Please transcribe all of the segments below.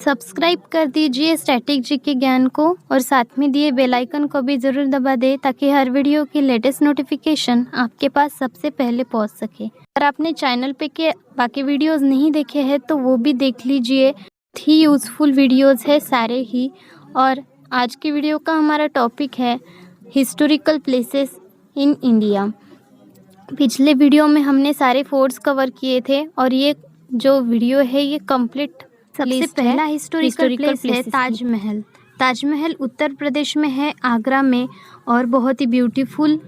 Subscribe कर दीजिए static G के ज्ञान को और साथ में दिए बेल आइकन को भी ज़रूर दबा दें ताकि हर वीडियो की लेटेस्ट नोटिफिकेशन आपके पास सबसे पहले पहुंच सके। अगर आपने चैनल पे के बाकी वीडियोस नहीं देखे हैं तो वो भी देख लीजिए। ही यूज़फुल वीडियोस है सारे ही। और आज की वीडियो का हमारा टॉपिक है हिस्टोरिकल प्लेसेस इन इंडिया। पिछले वीडियो में हमने सारे फोर्ट्स कवर किए थे और ये जो वीडियो है ये कंप्लीट सबसे पहला हिस्टोरिकल प्लेस है ताजमहल। ताजमहल उत्तर प्रदेश में है, आगरा में, और बहुत ही ब्यूटीफुल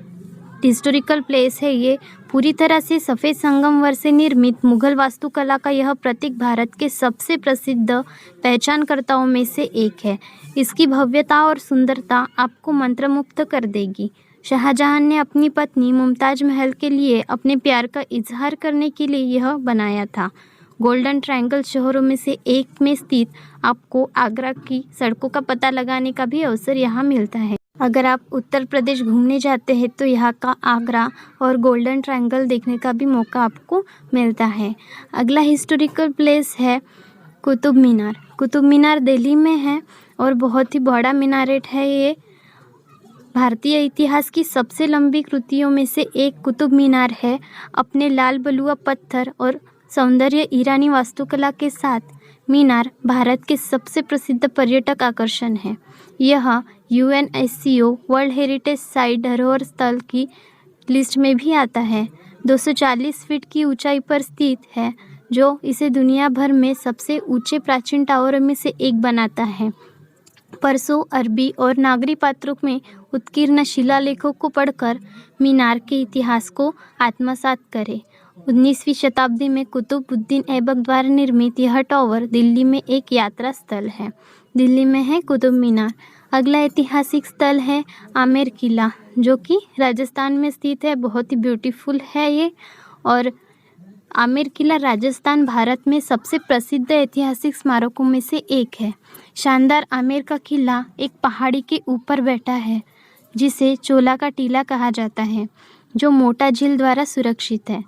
हिस्टोरिकल प्लेस है ये। पूरी तरह से सफ़ेद संगमरमर से निर्मित मुगल वास्तुकला का यह प्रतीक भारत के सबसे प्रसिद्ध पहचानकर्ताओं में से एक है। इसकी भव्यता और सुंदरता आपको मंत्रमुग्ध कर देगी। शाहजहां ने अपनी पत्नी मुमताज महल के लिए अपने प्यार का इजहार करने के लिए यह बनाया था। गोल्डन ट्रायंगल शहरों में से एक में स्थित आपको आगरा की सड़कों का पता लगाने का भी अवसर यहाँ मिलता है। अगर आप उत्तर प्रदेश घूमने जाते हैं तो यहाँ का आगरा और गोल्डन ट्रायंगल देखने का भी मौका आपको मिलता है। अगला हिस्टोरिकल प्लेस है कुतुब मीनार। कुतुब मीनार दिल्ली में है और बहुत ही बड़ा मीनारेट है ये। भारतीय इतिहास की सबसे लंबी कृतियों में से एक कुतुब मीनार है। अपने लाल बलुआ पत्थर और सौंदर्य ईरानी वास्तुकला के साथ मीनार भारत के सबसे प्रसिद्ध पर्यटक आकर्षण है। यह UNESCO वर्ल्ड हेरिटेज साइट धरोहर स्थल की लिस्ट में भी आता है। 240 फीट की ऊंचाई पर स्थित है जो इसे दुनिया भर में सबसे ऊंचे प्राचीन टावरों में से एक बनाता है। परसों अरबी और नागरी पात्रों में उत्कीर्ण शिलालेखों को पढ़कर मीनार के इतिहास को आत्मसात करें। 19वीं शताब्दी में कुतुबुद्दीन ऐबक द्वारा निर्मित यह टावर दिल्ली में एक यात्रा स्थल है। दिल्ली में है कुतुब मीनार। अगला ऐतिहासिक स्थल है आमेर किला जो कि राजस्थान में स्थित है। बहुत ही ब्यूटीफुल है ये। और आमेर किला राजस्थान भारत में सबसे प्रसिद्ध ऐतिहासिक स्मारकों में से एक है। शानदार आमेर का किला एक पहाड़ी के ऊपर बैठा है जिसे चोला का टीला कहा जाता है जो मोटा झील द्वारा सुरक्षित है।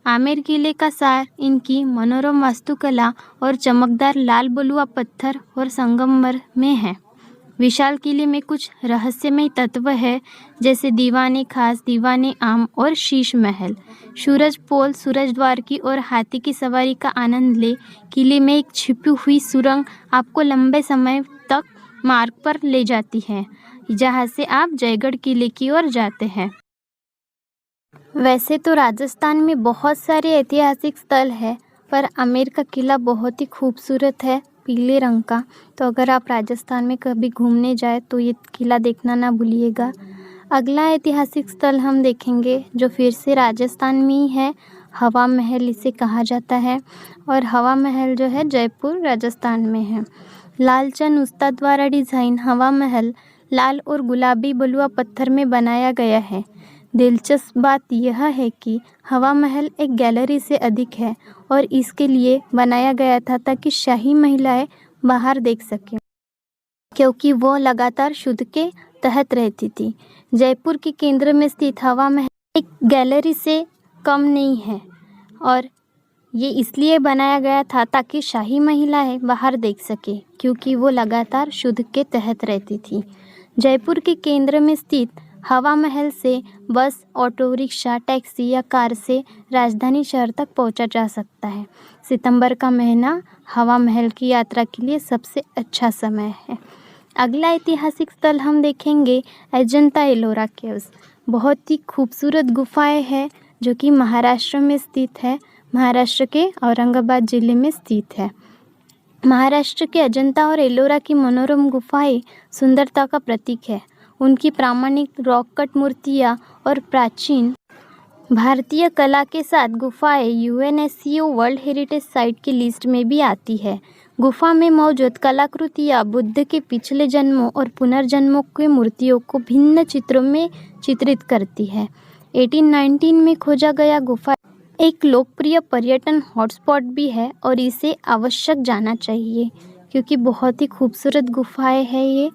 आमेर किले का सार इनकी मनोरम वास्तुकला और चमकदार लाल बलुआ पत्थर और संगमरमर में है। विशाल किले में कुछ रहस्यमय तत्व है जैसे दीवाने खास, दीवाने आम और शीश महल। सूरज पोल, सूरज द्वार की और हाथी की सवारी का आनंद ले। किले में एक छिपी हुई सुरंग आपको लंबे समय तक मार्ग पर ले जाती है जहां से आप जयगढ़ किले की ओर जाते हैं। वैसे तो राजस्थान में बहुत सारे ऐतिहासिक स्थल है पर आमेर का किला बहुत ही खूबसूरत है पीले रंग का। तो अगर आप राजस्थान में कभी घूमने जाए तो ये किला देखना ना भूलिएगा। अगला ऐतिहासिक स्थल हम देखेंगे जो फिर से राजस्थान में ही है। हवा महल इसे कहा जाता है और हवा महल जो है जयपुर राजस्थान में है। लालचंद उस्ताद द्वारा डिज़ाइन हवा महल लाल और गुलाबी बलुआ पत्थर में बनाया गया है। दिलचस्प बात यह है कि हवा महल एक गैलरी से अधिक है और इसके लिए बनाया गया था ताकि शाही महिलाएं बाहर देख सकें क्योंकि वो लगातार शुद्ध के तहत रहती थी। जयपुर के केंद्र में स्थित हवा महल एक गैलरी से कम नहीं है और ये इसलिए बनाया गया था ताकि शाही महिलाएं बाहर देख सकें क्योंकि वो लगातार शुद्ध के तहत रहती थी। जयपुर के केंद्र में स्थित हवा महल से बस, ऑटो रिक्शा, टैक्सी या कार से राजधानी शहर तक पहुंचा जा सकता है। सितंबर का महीना हवा महल की यात्रा के लिए सबसे अच्छा समय है। अगला ऐतिहासिक स्थल हम देखेंगे अजंता एलोरा केव्स। बहुत ही खूबसूरत गुफाएं हैं जो कि महाराष्ट्र में स्थित है। महाराष्ट्र के औरंगाबाद जिले में स्थित है। महाराष्ट्र के अजंता और एलोरा की मनोरम गुफाएं सुंदरता का प्रतीक है। उनकी प्रामाणिक रॉक कट मूर्तियाँ और प्राचीन भारतीय कला के साथ गुफाएं UNESCO वर्ल्ड हेरिटेज साइट की लिस्ट में भी आती है। गुफा में मौजूद कलाकृतियाँ बुद्ध के पिछले जन्मों और पुनर्जन्मों की मूर्तियों को भिन्न चित्रों में चित्रित करती है। 1819 में खोजा गया गुफा एक लोकप्रिय पर्यटन हॉटस्पॉट भी है और इसे आवश्यक जाना चाहिए क्योंकि बहुत ही खूबसूरत गुफाएं हैं ये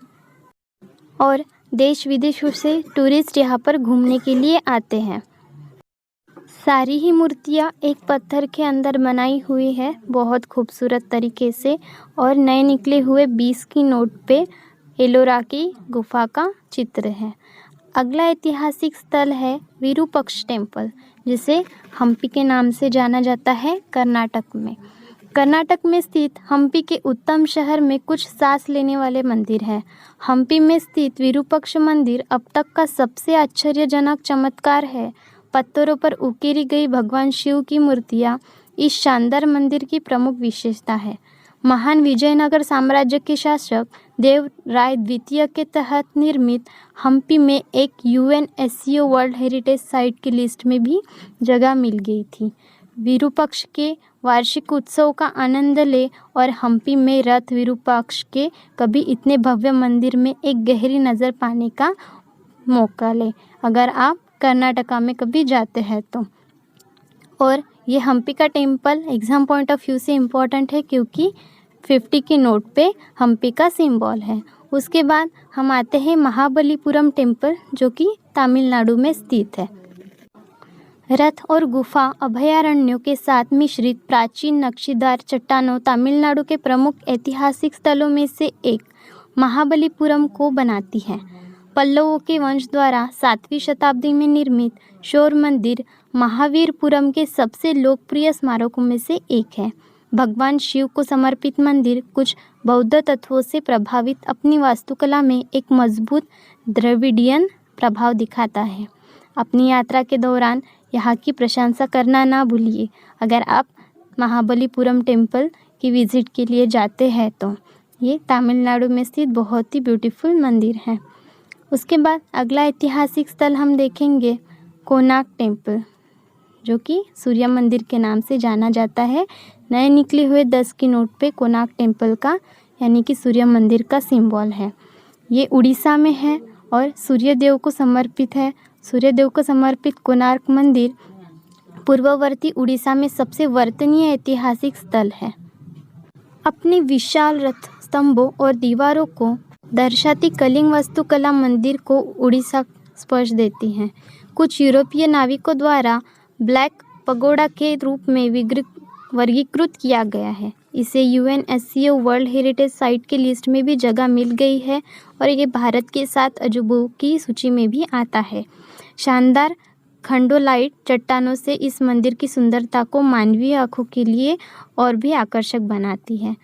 और देश विदेशों से टूरिस्ट यहाँ पर घूमने के लिए आते हैं। सारी ही मूर्तियाँ एक पत्थर के अंदर बनाई हुई है बहुत खूबसूरत तरीके से, और नए निकले हुए 20 की नोट पे एलोरा की गुफा का चित्र है। अगला ऐतिहासिक स्थल है विरूपक्ष टेम्पल, जिसे हम्पी के नाम से जाना जाता है कर्नाटक में। कर्नाटक में स्थित हम्पी के उत्तम शहर में कुछ सांस लेने वाले मंदिर हैं। हम्पी में स्थित विरूपक्ष मंदिर अब तक का सबसे आश्चर्यजनक चमत्कार है। पत्थरों पर उकेरी गई भगवान शिव की मूर्तियाँ इस शानदार मंदिर की प्रमुख विशेषता है। महान विजयनगर साम्राज्य के शासक देवराय द्वितीय के तहत निर्मित हम्पी में एक यूनेस्को वर्ल्ड हेरिटेज साइट की लिस्ट में भी जगह मिल गई थी। विरूपक्ष के वार्षिक उत्सव का आनंद ले और हम्पी में रथ विरूपाक्ष के कभी इतने भव्य मंदिर में एक गहरी नज़र पाने का मौका ले, अगर आप कर्नाटका में कभी जाते हैं तो। और ये हम्पी का temple exam point of view से इम्पॉर्टेंट है, क्योंकि 50 के नोट पे हम्पी का सिंबल है। उसके बाद हम आते हैं महाबलीपुरम टेम्पल, जो कि तमिलनाडु में स्थित है। रथ और गुफा अभयारण्यों के साथ मिश्रित प्राचीन नक्शीदार चट्टानों तमिलनाडु के प्रमुख ऐतिहासिक स्थलों में से एक महाबलीपुरम को बनाती है। पल्लवों के वंश द्वारा 7वीं शताब्दी में निर्मित शौर मंदिर महावीरपुरम के सबसे लोकप्रिय स्मारकों में से एक है। भगवान शिव को समर्पित मंदिर कुछ बौद्ध तत्वों से प्रभावित अपनी वास्तुकला में एक मजबूत द्रविडियन प्रभाव दिखाता है। अपनी यात्रा के दौरान यहाँ की प्रशंसा करना ना भूलिए, अगर आप महाबलीपुरम टेम्पल की विज़िट के लिए जाते हैं तो। ये तमिलनाडु में स्थित बहुत ही ब्यूटीफुल मंदिर है। उसके बाद अगला ऐतिहासिक स्थल हम देखेंगे कोणार्क टेम्पल, जो कि सूर्य मंदिर के नाम से जाना जाता है। नए निकले हुए 10 की नोट पे कोणार्क टेम्पल का यानी कि सूर्य मंदिर का सिंबल है। ये उड़ीसा में है और सूर्यदेव को समर्पित है। सूर्यदेव को समर्पित कोणार्क मंदिर पूर्ववर्ती उड़ीसा में सबसे वर्तनीय ऐतिहासिक स्थल है। अपने विशाल रथ स्तंभों और दीवारों को दर्शाती कलिंग वास्तुकला मंदिर को उड़ीसा स्पर्श देती है। कुछ यूरोपीय नाविकों द्वारा ब्लैक पगोडा के रूप में वर्गीकृत किया गया है। इसे यूनेस्को वर्ल्ड हेरिटेज साइट की लिस्ट में भी जगह मिल गई है और ये भारत के 7 अजूबों की सूची में भी आता है। शानदार खंडोलाइट चट्टानों से इस मंदिर की सुंदरता को मानवीय आंखों के लिए और भी आकर्षक बनाती है।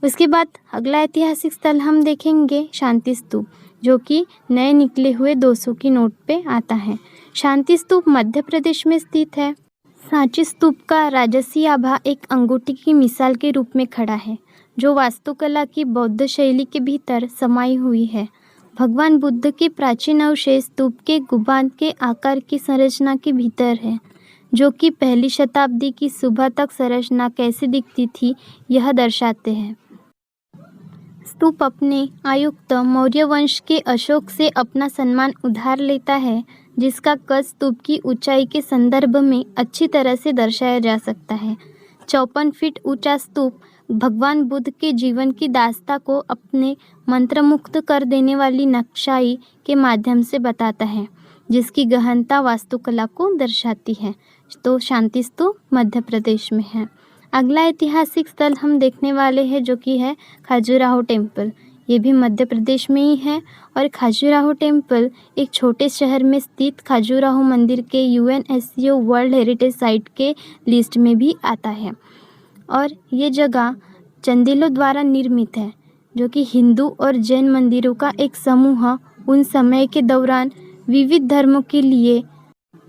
उसके बाद अगला ऐतिहासिक स्थल हम देखेंगे शांति स्तूप, जो कि नए निकले हुए 200 की नोट पे आता है। शांति स्तूप मध्य प्रदेश में स्थित है। सांची स्तूप का राजसी आभा एक अंगूठी की मिसाल के रूप में खड़ा है, जो वास्तुकला की बौद्ध शैली के भीतर समाई हुई है। भगवान बुद्ध के प्राचीन अवशेष स्तूप के गुंबद के आकार की संरचना के भीतर है, जो कि पहली शताब्दी की सुबह तक संरचना कैसी दिखती थी यह दर्शाते हैं। स्तूप अपने आयुक्त मौर्य वंश के अशोक से अपना सम्मान उधार लेता है, जिसका कद स्तूप की ऊंचाई के संदर्भ में अच्छी तरह से दर्शाया जा सकता है। 54 फीट ऊंचा स्तूप भगवान बुद्ध के जीवन की दास्ता को अपने मंत्रमुग्ध कर देने वाली नक्शाई के माध्यम से बताता है, जिसकी गहनता वास्तुकला को दर्शाती है। तो शांति स्तूप मध्य प्रदेश में है। अगला ऐतिहासिक स्थल हम देखने वाले हैं, जो कि है खजुराहो टेम्पल। ये भी मध्य प्रदेश में ही है और खजुराहो टेम्पल एक छोटे शहर में स्थित खजुराहो मंदिर के यूनेस्को वर्ल्ड हेरिटेज साइट के लिस्ट में भी आता है। और ये जगह चंदेलों द्वारा निर्मित है, जो कि हिंदू और जैन मंदिरों का एक समूह उन समय के दौरान विविध धर्मों के लिए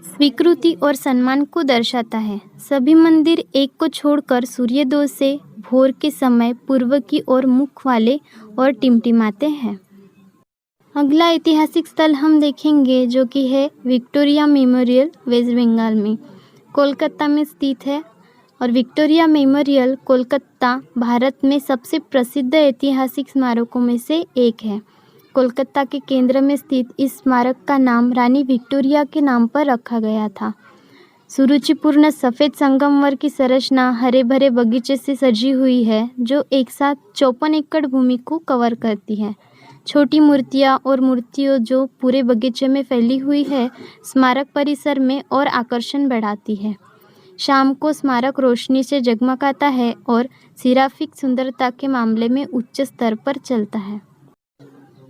स्वीकृति और सम्मान को दर्शाता है। सभी मंदिर एक को छोड़कर सूर्योदय से भोर के समय पूर्व की ओर मुख वाले और टिमटिमाते हैं। अगला ऐतिहासिक स्थल हम देखेंगे, जो कि है विक्टोरिया मेमोरियल, वेस्ट बंगाल में कोलकाता में स्थित है। और विक्टोरिया मेमोरियल कोलकाता भारत में सबसे प्रसिद्ध ऐतिहासिक स्मारकों में से एक है। कोलकाता के केंद्र में स्थित इस स्मारक का नाम रानी विक्टोरिया के नाम पर रखा गया था। सुरुचिपूर्ण सफ़ेद संगमरमर की संरचना हरे भरे बगीचे से सजी हुई है, जो एक साथ 54 एकड़ भूमि को कवर करती है। छोटी मूर्तियाँ और मूर्तियों जो पूरे बगीचे में फैली हुई है स्मारक परिसर में और आकर्षण बढ़ाती है। शाम को स्मारक रोशनी से जगमगाता है और सिराफिक सुंदरता के मामले में उच्च स्तर पर चलता है।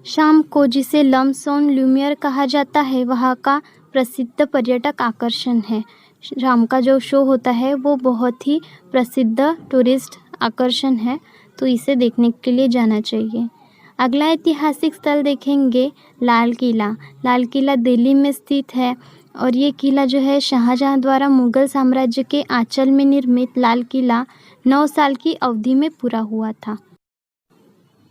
शाम को जिसे लमसोन ल्यूमियर कहा जाता है वहाँ का प्रसिद्ध पर्यटक आकर्षण है। शाम का जो शो होता है वो बहुत ही प्रसिद्ध टूरिस्ट आकर्षण है, तो इसे देखने के लिए जाना चाहिए। अगला ऐतिहासिक स्थल देखेंगे लाल किला। लाल किला दिल्ली में स्थित है और ये किला जो है शाहजहाँ द्वारा मुग़ल साम्राज्य के आंचल में निर्मित लाल किला 9 साल की अवधि में पूरा हुआ था।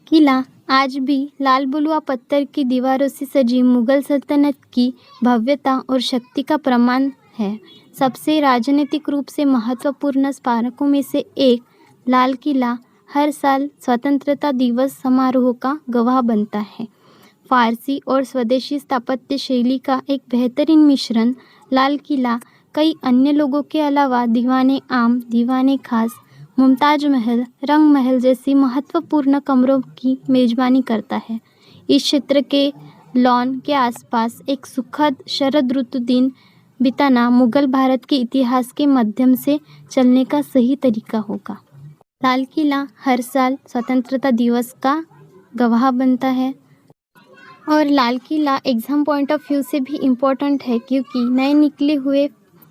किला आज भी लाल बलुआ पत्थर की दीवारों से सजी मुग़ल सल्तनत की भव्यता और शक्ति का प्रमाण है। सबसे राजनीतिक रूप से महत्वपूर्ण स्मारकों में से एक लाल किला हर साल स्वतंत्रता दिवस समारोह का गवाह बनता है। फारसी और स्वदेशी स्थापत्य शैली का एक बेहतरीन मिश्रण लाल किला कई अन्य लोगों के अलावा दीवाने आम, दीवाने खास, मुमताज महल, रंग महल जैसी महत्वपूर्ण कमरों की मेज़बानी करता है। इस क्षेत्र के लॉन के आसपास एक सुखद शरद ऋतु दिन बिताना मुग़ल भारत के इतिहास के माध्यम से चलने का सही तरीका होगा। लाल किला हर साल स्वतंत्रता दिवस का गवाह बनता है और Lal Qila exam point of view से भी इम्पोर्टेंट है क्योंकि नए निकले हुए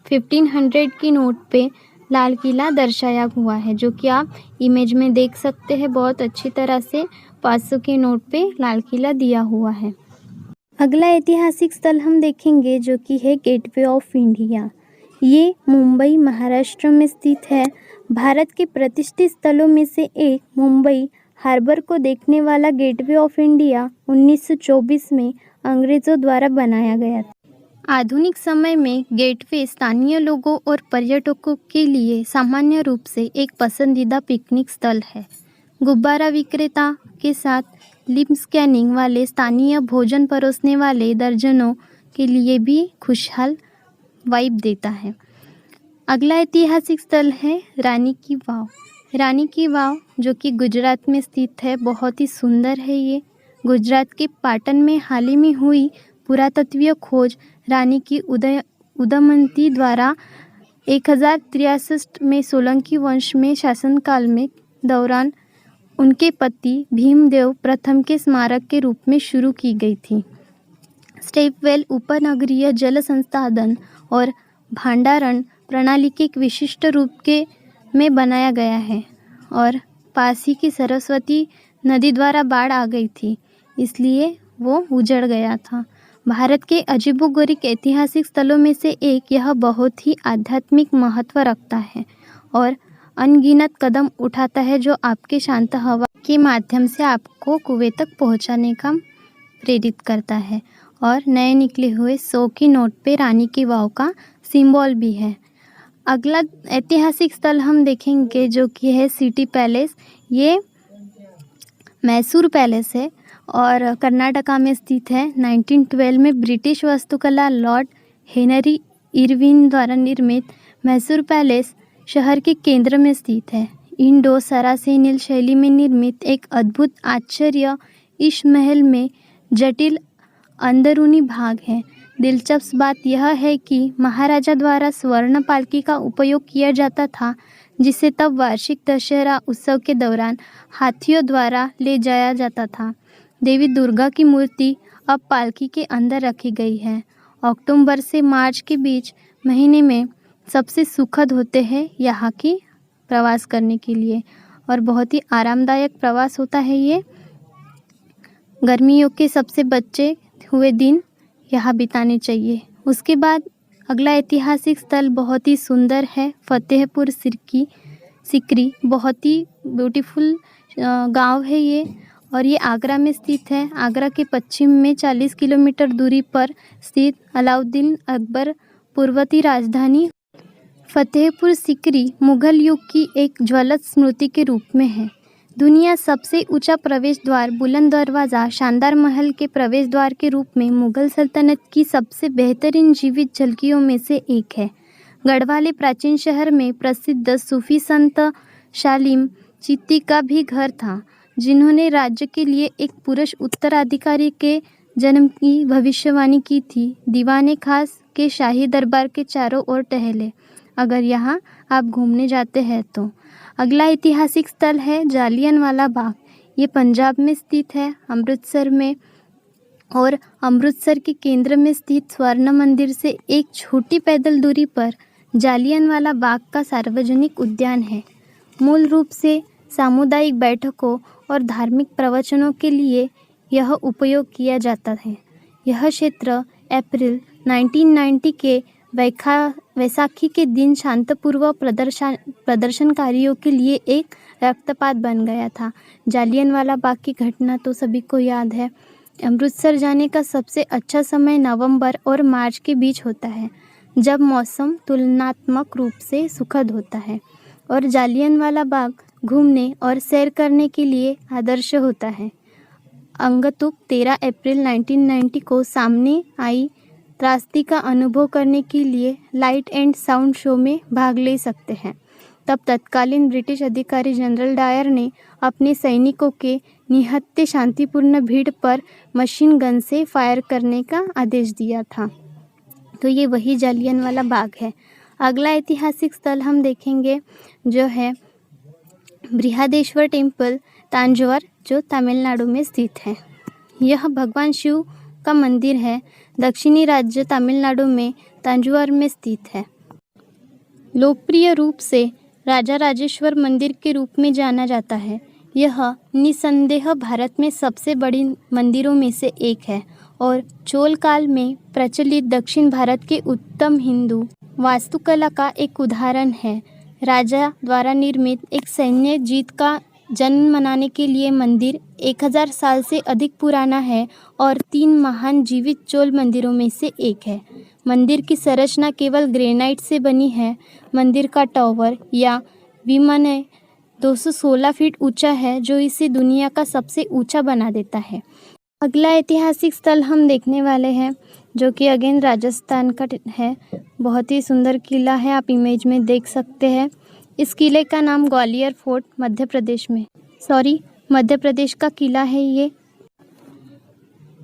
1500 की नोट पे लाल किला दर्शाया हुआ है, जो कि आप इमेज में देख सकते हैं। बहुत अच्छी तरह से 500 के नोट पे लाल किला दिया हुआ है। अगला ऐतिहासिक स्थल हम देखेंगे जो कि है गेटवे ऑफ इंडिया। ये मुंबई महाराष्ट्र में स्थित है। भारत के प्रतिष्ठित स्थलों में से एक मुंबई हार्बर को देखने वाला गेटवे ऑफ इंडिया 1924 में अंग्रेज़ों द्वारा बनाया गया था। आधुनिक समय में गेटवे स्थानीय लोगों और पर्यटकों के लिए सामान्य रूप से एक पसंदीदा पिकनिक स्थल है। गुब्बारा विक्रेता के साथ लिप स्कैनिंग वाले स्थानीय भोजन परोसने वाले दर्जनों के लिए भी खुशहाल वाइब देता है। अगला ऐतिहासिक स्थल है रानी की वाव। रानी की वाव जो कि गुजरात में स्थित है, बहुत ही सुंदर है। ये गुजरात के पाटन में हाल ही में हुई पुरातत्वीय खोज रानी की उदयमती द्वारा 1063 में सोलंकी वंश में शासनकाल में दौरान उनके पति भीमदेव प्रथम के स्मारक के रूप में शुरू की गई थी। स्टेपवेल उपनगरीय जल संसाधन और भंडारण प्रणाली के एक विशिष्ट रूप के में बनाया गया है और पास ही की सरस्वती नदी द्वारा बाढ़ आ गई थी, इसलिए वो उजड़ गया था। भारत के अजीबोगरीब ऐतिहासिक स्थलों में से एक यह बहुत ही आध्यात्मिक महत्व रखता है और अनगिनत कदम उठाता है जो आपके शांत हवा के माध्यम से आपको कुएं तक पहुंचाने का प्रेरित करता है और नए निकले हुए 100 की नोट पे रानी की वाव का सिंबल भी है। अगला ऐतिहासिक स्थल हम देखेंगे जो कि है सिटी पैलेस। ये मैसूर पैलेस है और कर्नाटका में स्थित है। 1912 में ब्रिटिश वास्तुकला लॉर्ड हेनरी इरविन द्वारा निर्मित मैसूर पैलेस शहर के केंद्र में स्थित है। इंडो सरासेनिल शैली में निर्मित एक अद्भुत आश्चर्य इस महल में जटिल अंदरूनी भाग है। दिलचस्प बात यह है कि महाराजा द्वारा स्वर्ण पालकी का उपयोग किया जाता था, जिसे तब वार्षिक दशहरा उत्सव के दौरान हाथियों द्वारा ले जाया जाता था। देवी दुर्गा की मूर्ति अब पालकी के अंदर रखी गई है। अक्टूबर से मार्च के बीच महीने में सबसे सुखद होते हैं यहाँ की प्रवास करने के लिए और बहुत ही आरामदायक प्रवास होता है ये। गर्मियों के सबसे बचे हुए दिन यहाँ बिताने चाहिए। उसके बाद अगला ऐतिहासिक स्थल बहुत ही सुंदर है, फतेहपुर सिकरी। बहुत ही ब्यूटीफुल गांव है ये और ये आगरा में स्थित है। आगरा के पश्चिम में 40 किलोमीटर दूरी पर स्थित अलाउद्दीन अकबर पूर्ववर्ती राजधानी फतेहपुर सिकरी मुगल युग की एक ज्वलंत स्मृति के रूप में है। दुनिया सबसे ऊंचा प्रवेश द्वार बुलंद दरवाज़ा शानदार महल के प्रवेश द्वार के रूप में मुगल सल्तनत की सबसे बेहतरीन जीवित झलकियों में से एक है। गढ़वाले प्राचीन शहर में प्रसिद्ध सूफी संत शालिम चिश्ती का भी घर था, जिन्होंने राज्य के लिए एक पुरुष उत्तराधिकारी के जन्म की भविष्यवाणी की थी, दीवाने खास के शाही दरबार के चारों ओर टहले, अगर यहाँ आप घूमने जाते हैं तो। अगला ऐतिहासिक स्थल है जालियनवाला बाग। ये पंजाब में स्थित है, अमृतसर में, और अमृतसर के केंद्र में स्थित स्वर्ण मंदिर से एक छोटी पैदल दूरी पर जालियनवाला बाग का सार्वजनिक उद्यान है। मूल रूप से सामुदायिक बैठकों और धार्मिक प्रवचनों के लिए यह उपयोग किया जाता है। यह क्षेत्र अप्रैल 1990 के वैसाखी के दिन शांतिपूर्वक प्रदर्शनकारियों के लिए एक रक्तपात बन गया था। जालियनवाला बाग की घटना तो सभी को याद है। अमृतसर जाने का सबसे अच्छा समय नवंबर और मार्च के बीच होता है, जब मौसम तुलनात्मक रूप से सुखद होता है और जालियनवाला बाग घूमने और सैर करने के लिए आदर्श होता है। अंगतुक 13 अप्रैल 1990 को सामने आई त्रासदी का अनुभव करने के लिए लाइट एंड साउंड शो में भाग ले सकते हैं। तब तत्कालीन ब्रिटिश अधिकारी जनरल डायर ने अपने सैनिकों के निहत्थे शांतिपूर्ण भीड़ पर मशीन गन से फायर करने का आदेश दिया था। तो ये वही जालियनवाला बाग है। अगला ऐतिहासिक स्थल हम देखेंगे जो है बृहदेश्वर टेम्पल, तांजौर, जो तमिलनाडु में स्थित है। यह भगवान शिव का मंदिर है। दक्षिणी राज्य तमिलनाडु में तांजौर में स्थित है। लोकप्रिय रूप से राजा राजेश्वर मंदिर के रूप में जाना जाता है। यह निसंदेह भारत में सबसे बड़ी मंदिरों में से एक है और चोल काल में प्रचलित दक्षिण भारत के उत्तम हिंदू वास्तुकला का एक उदाहरण है। राजा द्वारा निर्मित एक सैन्य जीत का जन्म मनाने के लिए मंदिर 1000 साल से अधिक पुराना है और 3 महान जीवित चोल मंदिरों में से एक है। मंदिर की संरचना केवल ग्रेनाइट से बनी है। मंदिर का टावर या विमानय 216 फीट ऊंचा है, जो इसे दुनिया का सबसे ऊंचा बना देता है। अगला ऐतिहासिक स्थल हम देखने वाले हैं जो कि अगेन राजस्थान का है। बहुत ही सुंदर किला है, आप इमेज में देख सकते हैं। इस किले का नाम ग्वालियर फोर्ट मध्य प्रदेश का किला है। ये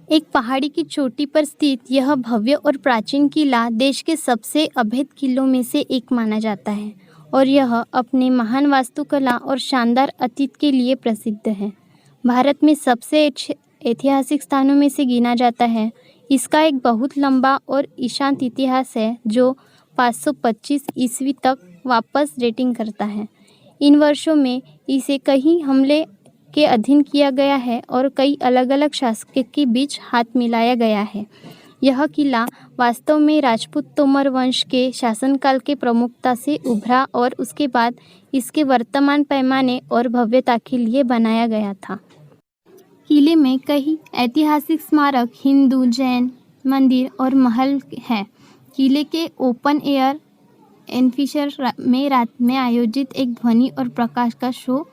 एक पहाड़ी की चोटी पर स्थित यह भव्य और प्राचीन किला देश के सबसे अभेद किलों में से एक माना जाता है और यह अपने महान वास्तुकला और शानदार अतीत के लिए प्रसिद्ध है। भारत में सबसे ऐतिहासिक स्थानों में से गिना जाता है। इसका एक बहुत लंबा और ईशांत इतिहास है जो 525 ईस्वी तक वापस डेटिंग करता है। इन वर्षों में इसे कई हमले के अधीन किया गया है और कई अलग अलग शासकों के बीच हाथ मिलाया गया है। यह किला वास्तव में राजपूत तोमर वंश के शासनकाल के प्रमुखता से उभरा और उसके बाद इसके वर्तमान पैमाने और भव्यता के लिए बनाया गया था। किले में कई ऐतिहासिक स्मारक, हिंदू, जैन मंदिर और महल हैं। किले के ओपन एयर एम्फीथिएटर में रात में आयोजित एक ध्वनि और प्रकाश का शो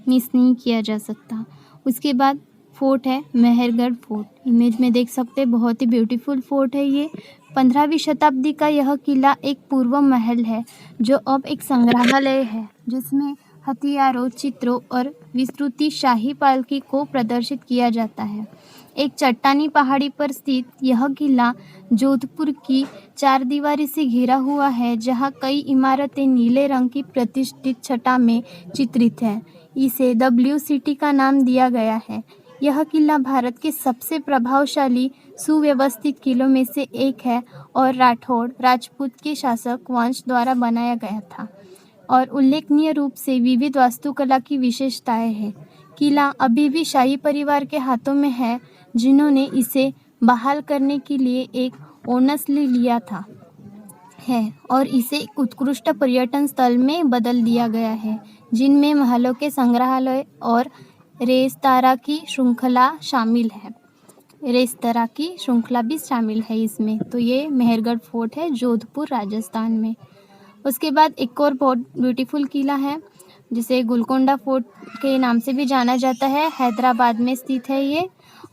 मिस नहीं किया जा सकता। उसके बाद फोर्ट है मेहरगढ़ फोर्ट, इमेज में देख सकते हैं। बहुत ही ब्यूटीफुल फोर्ट है ये। 15वीं शताब्दी का यह किला एक पूर्व महल है जो अब एक संग्रहालय है, जिसमें हथियारों, चित्रों और विस्तृत शाही पालकी को प्रदर्शित किया जाता है। एक चट्टानी पहाड़ी पर स्थित यह किला जोधपुर की 4 दीवारी से घिरा हुआ है, जहां कई इमारतें नीले रंग की प्रतिष्ठित छटा में चित्रित हैं। इसे डब्ल्यू सिटी का नाम दिया गया है। यह किला भारत के सबसे प्रभावशाली सुव्यवस्थित किलों में से एक है और राठौड़ राजपूत के शासक वंश द्वारा बनाया गया था और उल्लेखनीय रूप से विविध वास्तुकला की विशेषताएं हैं। किला अभी भी शाही परिवार के हाथों में है, जिन्होंने इसे बहाल करने के लिए एक ओनर्सली लिया था और इसे एक उत्कृष्ट पर्यटन स्थल में बदल दिया गया है, जिनमें महलों के संग्रहालय और रेस्तरां की श्रृंखला शामिल है। रेस्तरां की श्रृंखला भी शामिल है इसमें। तो ये मेहरगढ़ फोर्ट है जोधपुर राजस्थान में। उसके बाद एक और बहुत ब्यूटीफुल किला है जिसे गोलकोंडा फोर्ट के नाम से भी जाना जाता है। हैदराबाद में स्थित है ये,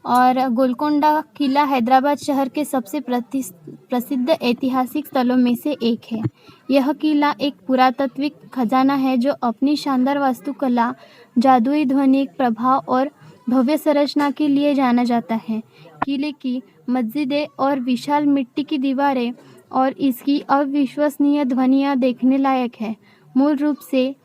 और गोलकोंडा किला हैदराबाद शहर के सबसे प्रसिद्ध ऐतिहासिक स्थलों में से एक है। यह किला एक पुरातात्विक खजाना है जो अपनी शानदार वास्तुकला, जादुई ध्वनिक प्रभाव और भव्य संरचना के लिए जाना जाता है। किले की मस्जिदें और विशाल मिट्टी की दीवारें और इसकी अविश्वसनीय ध्वनियाँ देखने लायक है। मूल रूप से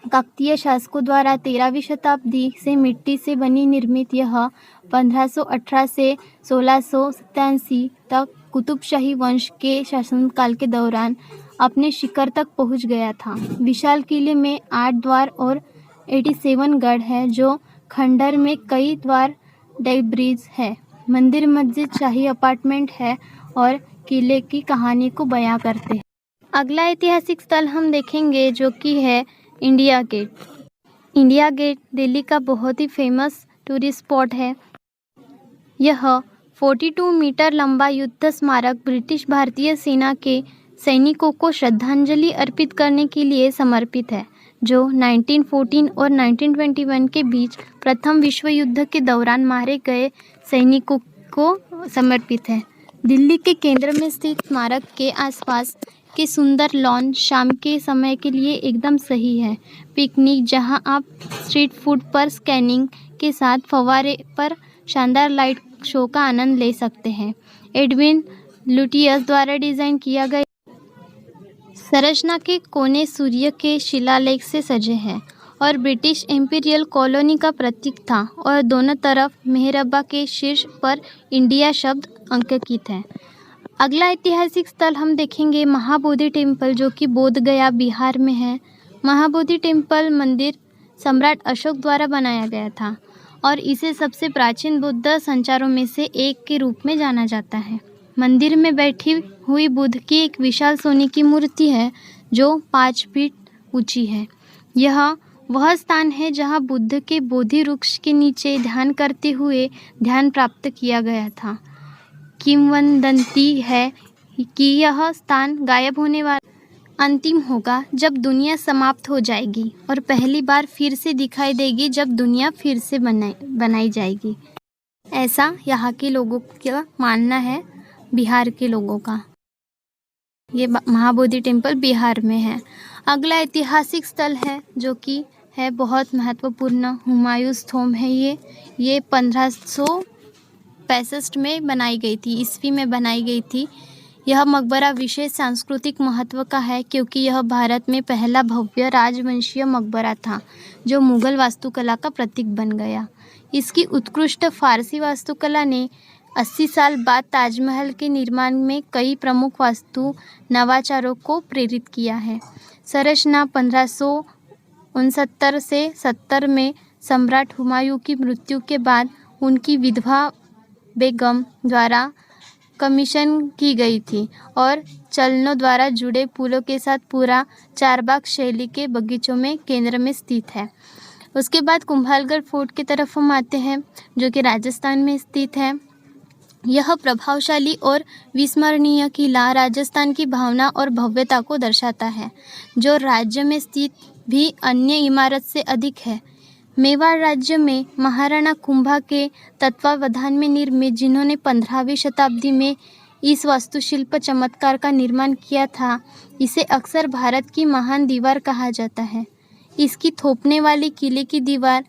काकतीय शासकों द्वारा 13वीं शताब्दी से मिट्टी से बनी निर्मित यह 1518 से 1687 तक कुतुबशाही वंश के शासनकाल के दौरान अपने शिखर तक पहुंच गया था। विशाल किले में 8 द्वार और 87 गढ़ है, जो खंडर में कई द्वार डेब्रिज है। मंदिर मस्जिद शाही अपार्टमेंट है और किले की कहानी को बयां करते हैं। अगला ऐतिहासिक स्थल हम देखेंगे जो कि है India gate. India gate Delhi का बहुत ही फेमस टूरिस्ट स्पॉट है। यह 42 मीटर लंबा युद्ध स्मारक ब्रिटिश भारतीय सेना के सैनिकों को श्रद्धांजलि अर्पित करने के लिए समर्पित है, जो 1914 और 1921 के बीच प्रथम विश्व युद्ध के दौरान मारे गए सैनिकों को समर्पित है। दिल्ली के केंद्र में स्थित स्मारक के आसपास के सुंदर लॉन शाम के समय के लिए एकदम सही है। पिकनिक, जहां आप स्ट्रीट फूड पर स्कैनिंग के साथ फव्वारे पर शानदार लाइट शो का आनंद ले सकते हैं। एडविन लुटियस द्वारा डिज़ाइन किया गया संरचना के कोने सूर्य के शिलालेख से सजे हैं और ब्रिटिश इंपीरियल कॉलोनी का प्रतीक था, और दोनों तरफ मेहरबा के शीर्ष पर इंडिया शब्द अंकित है। अगला ऐतिहासिक स्थल हम देखेंगे महाबोधि टेम्पल, जो कि बोध गया बिहार में है। महाबोधि टेम्पल मंदिर सम्राट अशोक द्वारा बनाया गया था और इसे सबसे प्राचीन बुद्ध संचारों में से एक के रूप में जाना जाता है। मंदिर में बैठी हुई बुद्ध की एक विशाल सोने की मूर्ति है जो 5 फीट ऊंची है। यह वह स्थान है जहां बुद्ध के बोधि वृक्ष के नीचे ध्यान करते हुए ध्यान प्राप्त किया गया था। किंवदंती है कि यह स्थान गायब होने वाला अंतिम होगा जब दुनिया समाप्त हो जाएगी और पहली बार फिर से दिखाई देगी जब दुनिया फिर से बनाई जाएगी। ऐसा यहाँ के लोगों का मानना है, बिहार के लोगों का। ये महाबोधि टेम्पल बिहार में है। अगला ऐतिहासिक स्थल है जो कि है बहुत महत्वपूर्ण, हुमायूं स्तूप है। ये 1565 में बनाई गई थी, ईस्वी में बनाई गई थी। यह मकबरा विशेष सांस्कृतिक महत्व का है क्योंकि यह भारत में पहला भव्य राजवंशीय मकबरा था जो मुगल वास्तुकला का प्रतीक बन गया। इसकी उत्कृष्ट फारसी वास्तुकला ने 80 साल बाद ताजमहल के निर्माण में कई प्रमुख वास्तु नवाचारों को प्रेरित किया है। संरचना 1569 से 70 में सम्राट हुमायूं की मृत्यु के बाद उनकी विधवा बेगम द्वारा कमीशन की गई थी और चलनों द्वारा जुड़े पुलों के साथ पूरा चारबाग शैली के बगीचों में केंद्र में स्थित है। उसके बाद कुंभलगढ़ फोर्ट की तरफ हम आते हैं जो कि राजस्थान में स्थित है। यह प्रभावशाली और विस्मरणीय किला राजस्थान की भावना और भव्यता को दर्शाता है, जो राज्य में स्थित भी अन्य इमारत से अधिक है। मेवाड़ राज्य में महाराणा कुंभा के तत्वावधान में निर्मित, जिन्होंने 15वीं शताब्दी में इस वास्तुशिल्प चमत्कार का निर्माण किया था, इसे अक्सर भारत की महान दीवार कहा जाता है। इसकी थोपने वाली किले की दीवार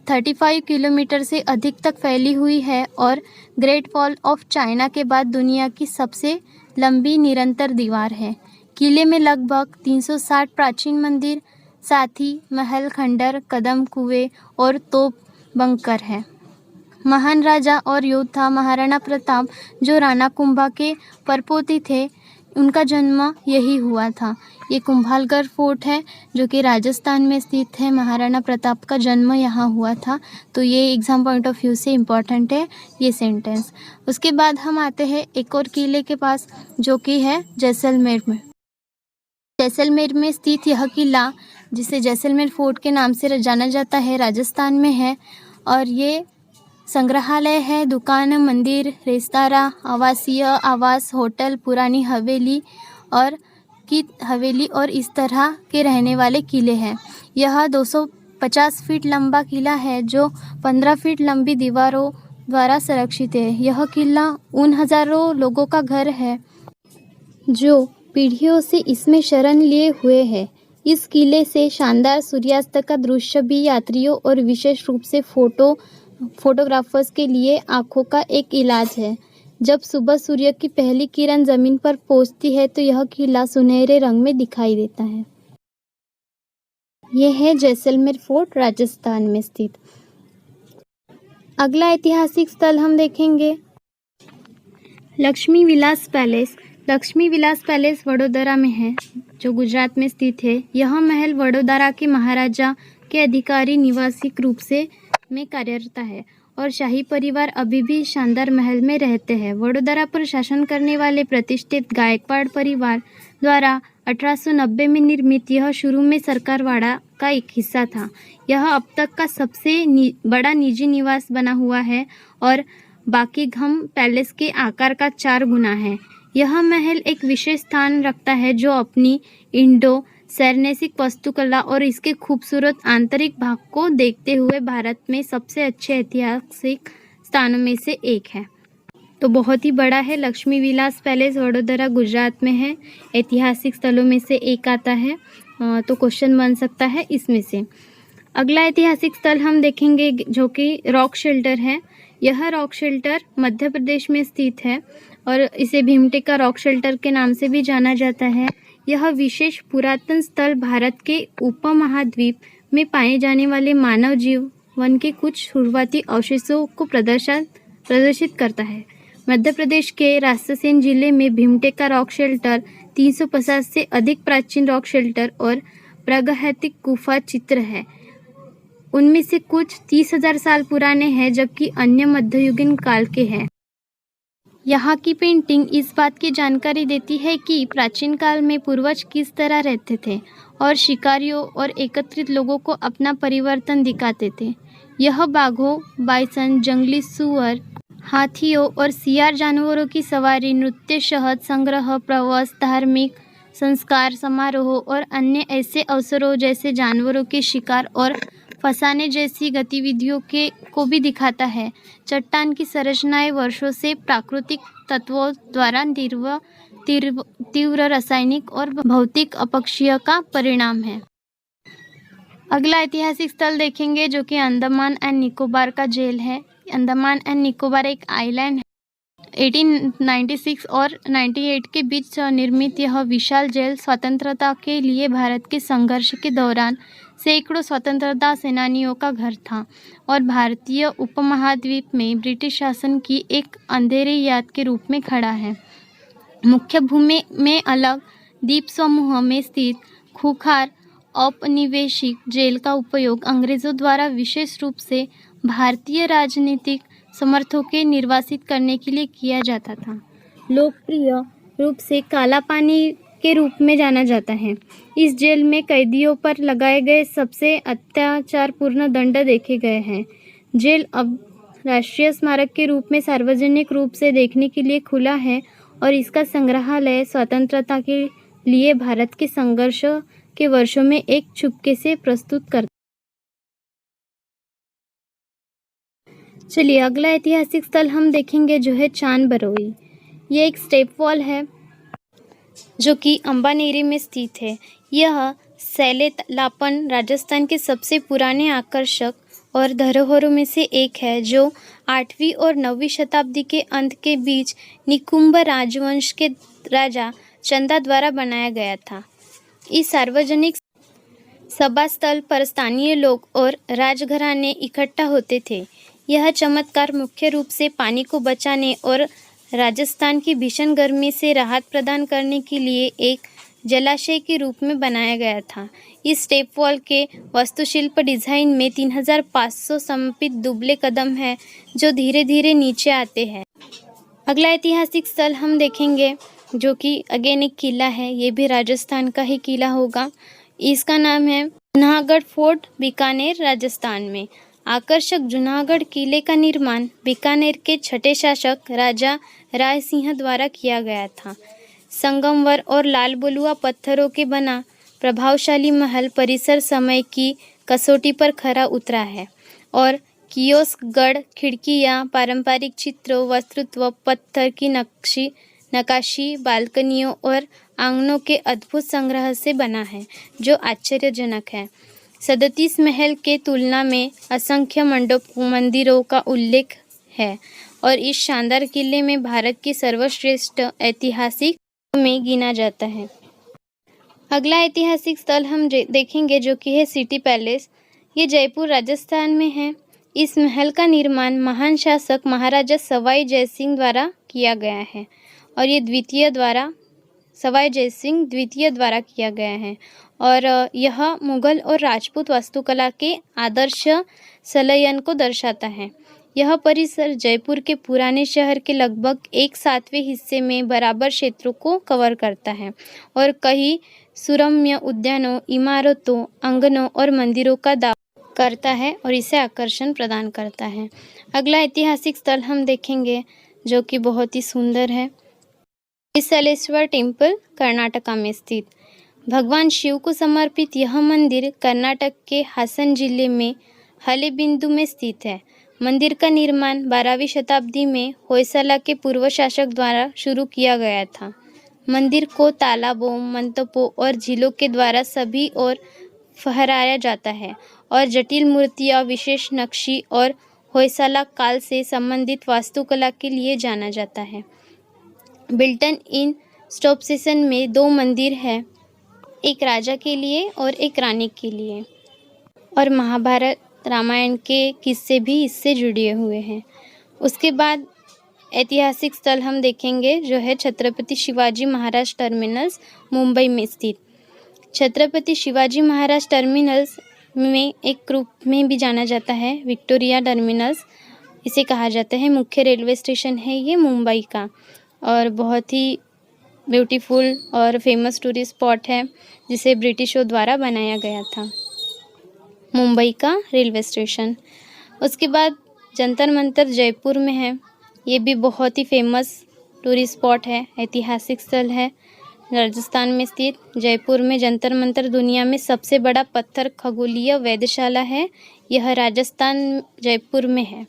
35 किलोमीटर से अधिक तक फैली हुई है और ग्रेट वॉल ऑफ चाइना के बाद दुनिया की सबसे लंबी निरंतर दीवार है। किले में लगभग 360 प्राचीन मंदिर, साथ ही महल, खंडर, कदम कुएं और तोप बंकर है। महान राजा और योद्धा महाराणा प्रताप, जो राणा कुंभा के परपोती थे, उनका जन्म यही हुआ था। ये कुंभलगढ़ फोर्ट है जो कि राजस्थान में स्थित है। महाराणा प्रताप का जन्म यहाँ हुआ था, तो ये एग्ज़ाम पॉइंट ऑफ व्यू से इम्पॉर्टेंट है ये सेंटेंस। उसके बाद हम आते हैं एक और किले के पास जो कि है जैसलमेर में। जैसलमेर में स्थित यह किला, जिसे जैसलमेर फोर्ट के नाम से जाना जाता है, राजस्थान में है और ये संग्रहालय है, दुकान, मंदिर, रेस्तरां, आवासीय आवास, होटल, पुरानी हवेली और इस तरह के रहने वाले किले हैं। यह 250 फीट लंबा किला है जो 15 फीट लंबी दीवारों द्वारा संरक्षित है। यह किला उन हजारों लोगों का घर है जो पीढ़ियों से इसमें शरण लिए हुए हैं। इस किले से शानदार सूर्यास्त का दृश्य भी यात्रियों और विशेष रूप से फोटोग्राफर्स के लिए आंखों का एक इलाज है। जब सुबह सूर्य की पहली किरण जमीन पर पहुंचती है तो यह किला सुनहरे रंग में दिखाई देता है। यह है जैसलमेर फोर्ट, राजस्थान में स्थित। अगला ऐतिहासिक स्थल हम देखेंगे लक्ष्मी विलास पैलेस। लक्ष्मी विलास पैलेस वडोदरा में है, जो गुजरात में स्थित है। यह महल वडोदरा के महाराजा के अधिकारी निवासिक रूप से में कार्यरत है और शाही परिवार अभी भी शानदार महल में रहते हैं। वडोदरा पर शासन करने वाले प्रतिष्ठित गायकवाड़ परिवार द्वारा 1890 में निर्मित यह शुरू में सरकारवाड़ा का एक हिस्सा था। यह अब तक का सबसे बड़ा निजी निवास बना हुआ है और बकिंघम पैलेस के आकार का 4 गुना है। यह महल एक विशेष स्थान रखता है जो अपनी इंडो सैरनेसिक वास्तुकला और इसके खूबसूरत आंतरिक भाग को देखते हुए भारत में सबसे अच्छे ऐतिहासिक स्थानों में से एक है। तो बहुत ही बड़ा है। लक्ष्मी विलास पैलेस वडोदरा गुजरात में है। ऐतिहासिक स्थलों में से एक आता है, तो क्वेश्चन बन सकता है इसमें से। अगला ऐतिहासिक स्थल हम देखेंगे जो कि रॉक शेल्टर है। यह रॉक शेल्टर मध्य प्रदेश में स्थित है और इसे भीमटेका रॉक शेल्टर के नाम से भी जाना जाता है। यह विशेष पुरातन स्थल भारत के उपमहाद्वीप में पाए जाने वाले मानव जीवन के कुछ शुरुआती अवशेषों को प्रदर्शित करता है। मध्य प्रदेश के रायसेन जिले में भीमटेका रॉक शेल्टर 350 से अधिक प्राचीन रॉक शेल्टर और प्रागैतिहासिक गुफा चित्र है। उनमें से कुछ 30,000 साल पुराने हैं जबकि अन्य मध्ययुगीन काल के हैं। यहाँ की पेंटिंग इस बात की जानकारी देती है कि प्राचीन काल में पूर्वज किस तरह रहते थे और शिकारियों और एकत्रित लोगों को अपना परिवर्तन दिखाते थे। यह बाघों, बाइसन, जंगली सूअर, हाथियों और सियार जानवरों की सवारी, नृत्य, शहद संग्रह, प्रवास, धार्मिक संस्कार समारोह और अन्य ऐसे अवसरों जैसे जानवरों के शिकार और फंसाने जैसी गतिविधियों को भी दिखाता है। चट्टान की संरचनाएं वर्षों से प्राकृतिक तत्वों द्वारा तीव्र रासायनिक और भौतिक अपक्षय का परिणाम है। अगला ऐतिहासिक स्थल देखेंगे जो कि अंडमान एंड निकोबार का जेल है। अंडमान एंड निकोबार एक आइलैंड है। 1896 और 98 के बीच निर्मित यह विशाल जेल स्वतंत्रता के लिए भारत के संघर्ष के दौरान सैकड़ों स्वतंत्रता सेनानियों का घर था और भारतीय उपमहाद्वीप में ब्रिटिश शासन की एक अंधेरे याद के रूप में खड़ा है। मुख्य भूमि में अलग द्वीप समूह में स्थित खूंखार औपनिवेशिक जेल का उपयोग अंग्रेजों द्वारा विशेष रूप से भारतीय राजनीतिक समर्थकों के निर्वासित करने के लिए किया जाता था। लोकप्रिय रूप से काला पानी के रूप में जाना जाता है। इस जेल में कैदियों पर लगाए गए सबसे अत्याचारपूर्ण दंड देखे गए हैं। जेल अब राष्ट्रीय स्मारक के रूप में सार्वजनिक रूप से देखने के लिए खुला है और इसका संग्रहालय स्वतंत्रता के लिए भारत के संघर्ष के वर्षों में एक चुपके से प्रस्तुत करता। चलिए अगला ऐतिहासिक स्थल हम देखेंगे जो है चांद बरौली। ये एक स्टेप वॉल है जो कि अंबानेरी में स्थित है। यह सैलेलापन राजस्थान के सबसे पुराने आकर्षक और धरोहरों में से एक है जो 8वीं और 9वीं शताब्दी के अंत के बीच निकुंभ राजवंश के राजा चंदा द्वारा बनाया गया था। इस सार्वजनिक सभा स्थल पर स्थानीय लोग और राजघराने इकट्ठा होते थे। यह चमत्कार मुख्य रूप से पानी को बचाने और राजस्थान की भीषण गर्मी से राहत प्रदान करने के लिए एक जलाशय के रूप में बनाया गया था। इस स्टेप वॉल के वास्तुशिल्प डिज़ाइन में 3500 समर्पित दुबले कदम हैं जो धीरे धीरे नीचे आते हैं। अगला ऐतिहासिक स्थल हम देखेंगे जो कि अगेन एक किला है। ये भी राजस्थान का ही किला होगा। इसका नाम है जूनागढ़ फोर्ट, बीकानेर, राजस्थान में। आकर्षक जूनागढ़ किले का निर्माण बीकानेर के छठे शासक राजा राय सिंह द्वारा किया गया था। संगमरमर और लाल बलुआ पत्थरों के बना प्रभावशाली महल परिसर समय की कसौटी पर खरा उतरा है और कियोस्क, गढ़, खिड़कियाँ, पारंपरिक चित्रों, वस्तुत्व, पत्थर की नक्काशी, बालकनियों और आंगनों के अद्भुत संग्रह से बना है, जो आश्चर्यजनक है। 37 महल के तुलना में असंख्य मंदिरों का उल्लेख है और इस शानदार किले में भारत की सर्वश्रेष्ठ ऐतिहासिक में गिना जाता है। अगला ऐतिहासिक स्थल हम देखेंगे जो कि है सिटी पैलेस। ये जयपुर राजस्थान में है। इस महल का निर्माण महान शासक महाराजा सवाई जयसिंह द्वारा किया गया है और ये सवाई जयसिंह द्वितीय द्वारा किया गया है और यह मुगल और राजपूत वास्तुकला के आदर्श संलयन को दर्शाता है। यह परिसर जयपुर के पुराने शहर के लगभग 1/7 हिस्से में बराबर क्षेत्रों को कवर करता है और कई सुरम्य उद्यानों, इमारतों, आंगनों और मंदिरों का दावा करता है और इसे आकर्षण प्रदान करता है। अगला ऐतिहासिक स्थल हम देखेंगे जो कि बहुत ही सुंदर है। त्रिशलेश्वर टेम्पल कर्नाटका में स्थित भगवान शिव को समर्पित यह मंदिर कर्नाटक के हासन जिले में हलेबिंदु में स्थित है। मंदिर का निर्माण 12वीं शताब्दी में होयसला के पूर्व शासक द्वारा शुरू किया गया था। मंदिर को तालाबों, मंटपों और झीलों के द्वारा सभी ओर फहराया जाता है और जटिल मूर्तियाँ, विशेष नक्शी और होयसला काल से संबंधित वास्तुकला के लिए जाना जाता है। बिल्टन इन स्टॉपसेशन में 2 मंदिर हैं, एक राजा के लिए और एक रानी के लिए, और महाभारत रामायण के किस्से भी इससे जुड़े हुए हैं। उसके बाद ऐतिहासिक स्थल हम देखेंगे जो है छत्रपति शिवाजी महाराज टर्मिनल्स मुंबई में स्थित। छत्रपति शिवाजी महाराज टर्मिनल्स में एक रूप में भी जाना जाता है विक्टोरिया टर्मिनल्स इसे कहा जाता है। मुख्य रेलवे स्टेशन है ये मुंबई का और बहुत ही ब्यूटीफुल और फेमस टूरिस्ट स्पॉट है जिसे ब्रिटिशों द्वारा बनाया गया था, मुंबई का रेलवे स्टेशन। उसके बाद जंतर मंतर जयपुर में है। ये भी बहुत ही फेमस टूरिस्ट स्पॉट है, ऐतिहासिक स्थल है, राजस्थान में स्थित। जयपुर में जंतर मंतर दुनिया में सबसे बड़ा पत्थर खगोलीय वेधशाला है। यह राजस्थान जयपुर में है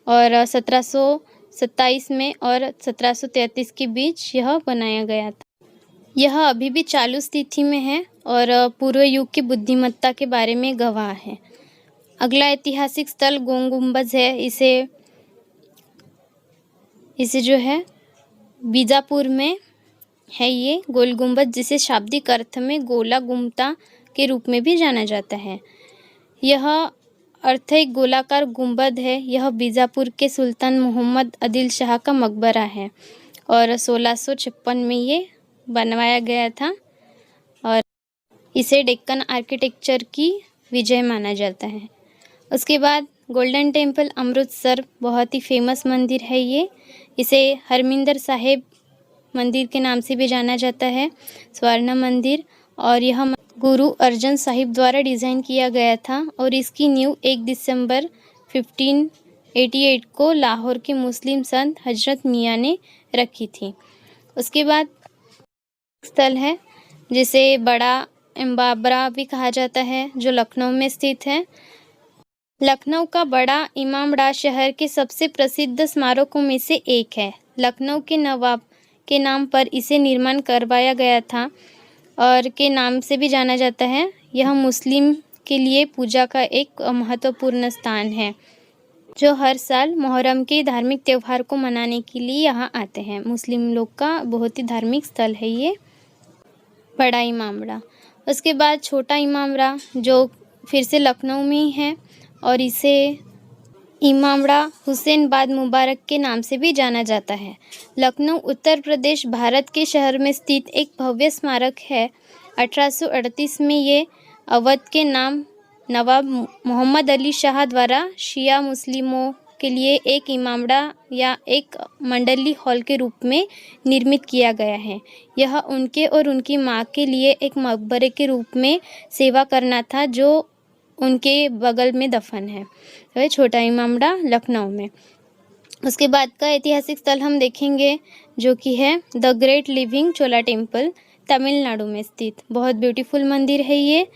और 1727 में और 1733 के बीच यह बनाया गया था। यह अभी भी चालू स्थिति में है और पूर्व युग की बुद्धिमत्ता के बारे में गवाह है। अगला ऐतिहासिक स्थल गोल गुम्बज है। इसे जो है बीजापुर में है ये गोल गुम्बज, जिसे शाब्दिक अर्थ में गोला गुम्बता के रूप में भी जाना जाता है। यह अर्थ एक गोलाकार गुंबद है। यह बीजापुर के सुल्तान मोहम्मद आदिल शाह का मकबरा है और 1656 में ये बनवाया गया था और इसे डेक्कन आर्किटेक्चर की विजय माना जाता है। उसके बाद गोल्डन टेम्पल अमृतसर बहुत ही फेमस मंदिर है ये। इसे हरमिंदर साहिब मंदिर के नाम से भी जाना जाता है, स्वर्ण मंदिर, और यह गुरु अर्जन साहिब द्वारा डिज़ाइन किया गया था और इसकी नींव 1 दिसंबर 1588 को लाहौर के मुस्लिम संत हजरत मियाँ ने रखी थी। उसके बाद स्थल है जिसे बड़ा इमामबाड़ा भी कहा जाता है, जो लखनऊ में स्थित है। लखनऊ का बड़ा इमामबाड़ा शहर के सबसे प्रसिद्ध स्मारकों में से एक है। लखनऊ के नवाब के नाम पर इसे निर्माण करवाया गया था और के नाम से भी जाना जाता है। यह मुस्लिम के लिए पूजा का एक महत्वपूर्ण स्थान है, जो हर साल मुहर्रम के धार्मिक त्यौहार को मनाने के लिए यहाँ आते हैं। मुस्लिम लोग का बहुत ही धार्मिक स्थल है ये बड़ा इमामबाड़ा। उसके बाद छोटा इमामबाड़ा जो फिर से लखनऊ में ही है और इसे इमामबाड़ा हुसैनाबाद मुबारक के नाम से भी जाना जाता है। लखनऊ उत्तर प्रदेश भारत के शहर में स्थित एक भव्य स्मारक है। 1838 में ये अवध के नाम नवाब मोहम्मद अली शाह द्वारा शिया मुस्लिमों के लिए एक इमामबाड़ा या एक मंडली हॉल के रूप में निर्मित किया गया है। यह उनके और उनकी माँ के लिए एक मकबरे के रूप में सेवा करना था, जो उनके बगल में दफन है। वह छोटा इमामबाड़ा लखनऊ में। उसके बाद का ऐतिहासिक स्थल हम देखेंगे जो कि है the great living Chola temple, Tamil Nadu में स्थित। बहुत ब्यूटीफुल मंदिर है ये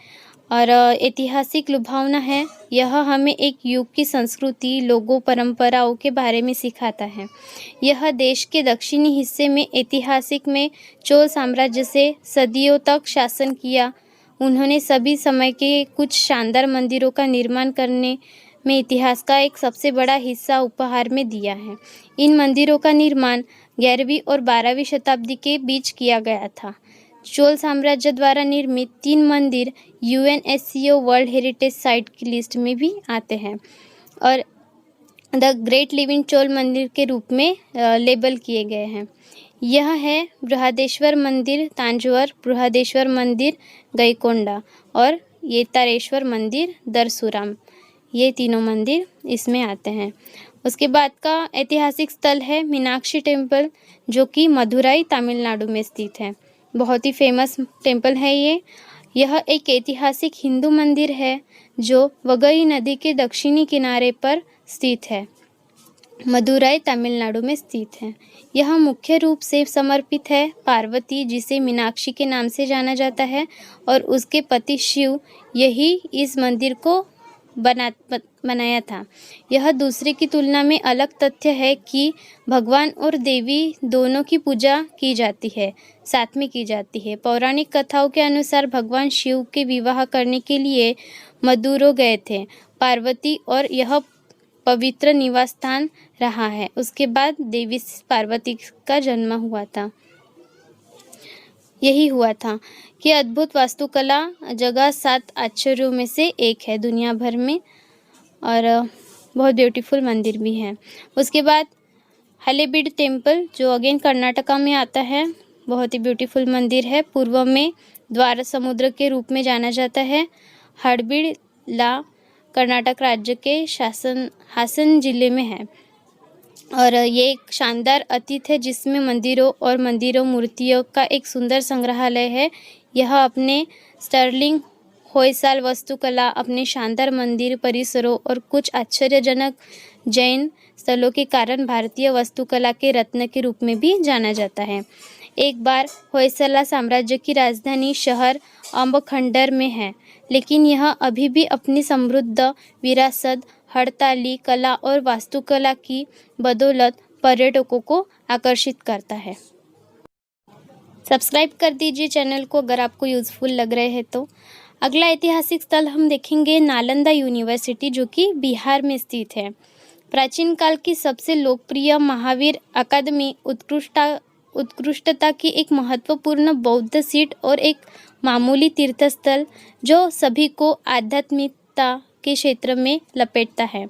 और ऐतिहासिक लुभावना है। यह हमें एक युग की संस्कृति, लोगों, परंपराओं के बारे में सिखाता है। यह देश के दक्षिणी हिस्से में ऐतिहासिक में चोल साम्राज्य से सदियों तक शासन किया। उन्होंने सभी समय के कुछ शानदार मंदिरों का निर्माण करने में इतिहास का एक सबसे बड़ा हिस्सा उपहार में दिया है। इन मंदिरों का निर्माण 11वीं और 12वीं शताब्दी के बीच किया गया था। चोल साम्राज्य द्वारा निर्मित 3 मंदिर यूनेस्को वर्ल्ड हेरिटेज साइट की लिस्ट में भी आते हैं और द ग्रेट लिविंग चोल मंदिर के रूप में लेबल किए गए हैं। यह है बृहदेश्वर मंदिर तांजौर, बृहदेश्वर मंदिर गईकोंडा और येतारेश्वर मंदिर दरसुराम। ये तीनों मंदिर इसमें आते हैं। उसके बाद का ऐतिहासिक स्थल है मीनाक्षी टेम्पल, जो कि मदुराई तमिलनाडु में स्थित है। बहुत ही फेमस टेम्पल है ये। यह एक ऐतिहासिक हिंदू मंदिर है जो वगई नदी के दक्षिणी किनारे पर स्थित है। मदुराई तमिलनाडु में स्थित है। यह मुख्य रूप से समर्पित है पार्वती, जिसे मीनाक्षी के नाम से जाना जाता है, और उसके पति शिव। यही इस मंदिर को बनाया था। यह दूसरे की तुलना में अलग तथ्य है कि भगवान और देवी दोनों की पूजा की जाती है, साथ में की जाती है। पौराणिक कथाओं के अनुसार भगवान शिव के विवाह करने के लिए मदुरै गए थे पार्वती, और यह पवित्र निवास स्थान रहा है। उसके बाद देवी पार्वती का जन्म हुआ था। यही हुआ था कि अद्भुत वास्तुकला जगह 7 आश्चर्यों में से एक है दुनिया भर में, और बहुत ब्यूटीफुल मंदिर भी है। उसके बाद हलेबीड टेम्पल, जो अगेन कर्नाटका में आता है। बहुत ही ब्यूटीफुल मंदिर है। पूर्व में द्वार समुद्र के रूप में जाना जाता है। हलेबीडला कर्नाटक राज्य के हासन जिले में है, और ये एक शानदार अतीत है जिसमें मंदिरों मूर्तियों का एक सुंदर संग्रहालय है। यह अपने स्टर्लिंग होयसाल वास्तुकला, अपने शानदार मंदिर परिसरों और कुछ आश्चर्यजनक जैन स्थलों के कारण भारतीय वास्तुकला के रत्न के रूप में भी जाना जाता है। एक बार होयसला साम्राज्य की राजधानी शहर अम्बखंडर में है, लेकिन यह अभी भी अपनी समृद्ध विरासत, हड़ताली कला और वास्तुकला की बदौलत पर्यटकों को आकर्षित करता है। सब्सक्राइब कर दीजिए चैनल को अगर आपको यूज़फुल लग रहे हैं तो। अगला ऐतिहासिक स्थल हम देखेंगे नालंदा यूनिवर्सिटी, जो कि बिहार में स्थित है। प्राचीन काल की सबसे लोकप्रिय महावीर अकादमी उत्कृष्टता की एक महत्वपूर्ण बौद्ध सीट और एक मामूली तीर्थस्थल जो सभी को आध्यात्मिकता के क्षेत्र में लपेटता है।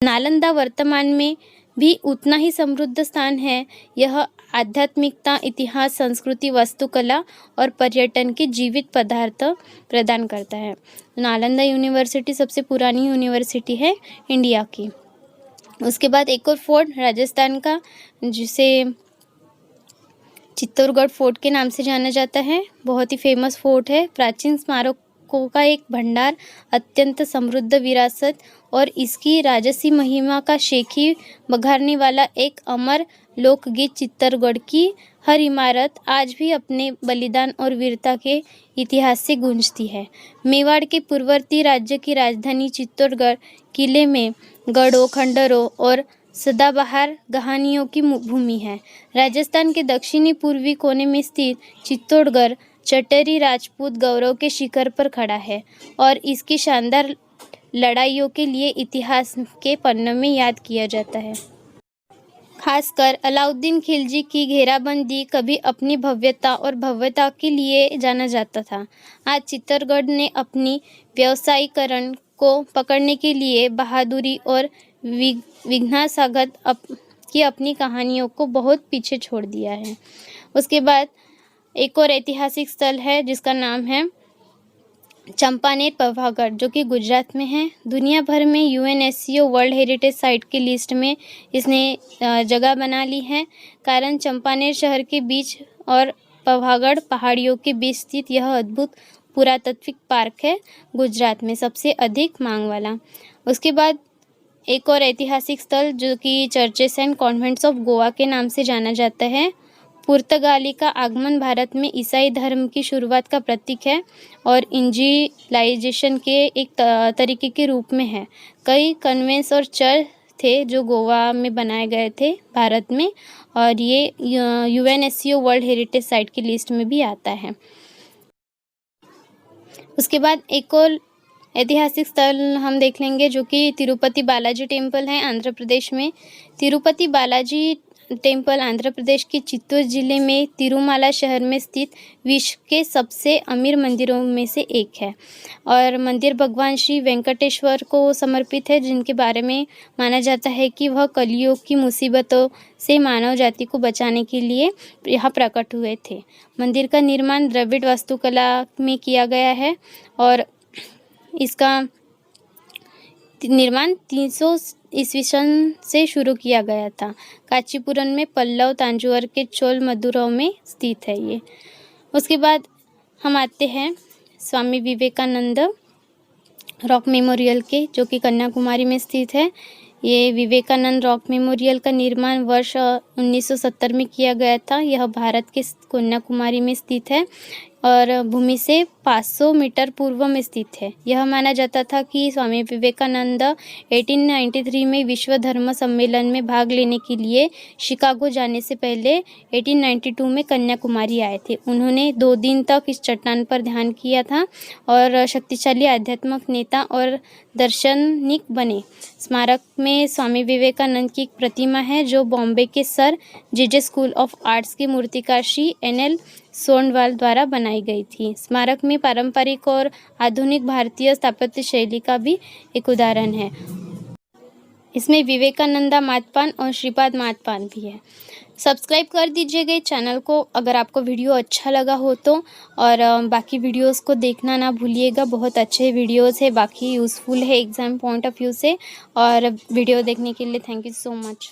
नालंदा वर्तमान में भी उतना ही समृद्ध स्थान है। यह आध्यात्मिकता, इतिहास, संस्कृति, वास्तुकला और पर्यटन के जीवित पदार्थ प्रदान करता है। नालंदा यूनिवर्सिटी सबसे पुरानी यूनिवर्सिटी है इंडिया की। उसके बाद एक और फोर्ट राजस्थान का, जिसे चित्तौड़गढ़ फोर्ट के नाम से जाना जाता है। बहुत ही फेमस फोर्ट है। प्राचीन स्मारकों का एक भंडार, अत्यंत समृद्ध विरासत और इसकी राजसी महिमा का शेखी बघारने वाला एक अमर लोकगीत। चित्तौड़गढ़ की हर इमारत आज भी अपने बलिदान और वीरता के इतिहास से गूंजती है। मेवाड़ के पूर्ववर्ती राज्य की राजधानी चित्तौड़गढ़ किले में गढ़ों, खंडरों और सदाबहार कहानियों की भूमि है। राजस्थान के दक्षिणी पूर्वी कोने में स्थित चित्तौड़गढ़ चटरी राजपूत गौरव के शिखर पर खड़ा है और इसकी शानदार लड़ाइयों के लिए इतिहास के पन्नों में याद किया जाता है। खासकर अलाउद्दीन खिलजी की घेराबंदी कभी अपनी भव्यता के लिए जाना जाता था। आज चित्तौड़गढ़ ने अपनी व्यवसायीकरण को पकड़ने के लिए बहादुरी और विघ्नासागत की अपनी कहानियों को बहुत पीछे छोड़ दिया है। उसके बाद एक और ऐतिहासिक स्थल है जिसका नाम है चंपानेर पवागढ़, जो कि गुजरात में है। दुनिया भर में यूनेस्को वर्ल्ड हेरिटेज साइट की लिस्ट में इसने जगह बना ली है, कारण चंपानेर शहर के बीच और पवागढ़ पहाड़ियों के बीच स्थित यह अद्भुत पुरातात्विक पार्क है, गुजरात में सबसे अधिक मांग वाला। उसके बाद एक और ऐतिहासिक स्थल जो कि churches and convents of Goa के नाम से जाना जाता है, पुर्तगाली का आगमन भारत में ईसाई धर्म की शुरुआत का प्रतीक है और इवैंजेलाइजेशन के एक तरीके के रूप में है। कई कन्वेंट्स और चर्च थे जो गोवा में बनाए गए थे भारत में, और ये यूनेस्को वर्ल्ड हेरिटेज साइट की लिस्ट में भी आता है। उसके बाद एक और ऐतिहासिक स्थल हम देख लेंगे जो कि तिरुपति बालाजी टेम्पल है आंध्र प्रदेश में। तिरुपति बालाजी टेम्पल आंध्र प्रदेश के चित्तूर जिले में तिरुमाला शहर में स्थित विश्व के सबसे अमीर मंदिरों में से एक है और मंदिर भगवान श्री वेंकटेश्वर को समर्पित है, जिनके बारे में माना जाता है कि वह कलियुग की मुसीबतों से मानव जाति को बचाने के लिए यहाँ प्रकट हुए थे। मंदिर का निर्माण द्रविड़ वास्तुकला में किया गया है और इसका निर्माण 300 ईस्वी सन से शुरू किया गया था। कांचीपुरम में पल्लव तांजौर के चोल मदुरौ में स्थित है ये। उसके बाद हम आते हैं स्वामी विवेकानंद रॉक मेमोरियल के, जो कि कन्याकुमारी में स्थित है। ये विवेकानंद रॉक मेमोरियल का निर्माण वर्ष 1970 में किया गया था। यह भारत के कन्याकुमारी में स्थित है और भूमि से 500 मीटर पूर्व में स्थित है। यह माना जाता था कि स्वामी विवेकानंद 1893 में विश्व धर्म सम्मेलन में भाग लेने के लिए शिकागो जाने से पहले 1892 में कन्याकुमारी आए थे। उन्होंने 2 दिन तक इस चट्टान पर ध्यान किया था और शक्तिशाली आध्यात्मिक नेता और दार्शनिक बने। स्मारक में स्वामी विवेकानंद की एक प्रतिमा है जो बॉम्बे के sir J school of arts के मूर्तिकार श्री NL सोनवाल द्वारा बनाई गई थी। स्मारक में पारंपरिक और आधुनिक भारतीय स्थापत्य शैली का भी एक उदाहरण है। इसमें विवेकानंदा मातपान और श्रीपाद मातपान भी है। सब्सक्राइब कर दीजिएगा इस चैनल को अगर आपको वीडियो अच्छा लगा हो तो, और बाकी वीडियोस को देखना ना भूलिएगा। बहुत अच्छे वीडियोस है, बाकी यूज़फुल है एग्ज़ाम पॉइंट ऑफ व्यू से। और वीडियो देखने के लिए थैंक यू सो मच।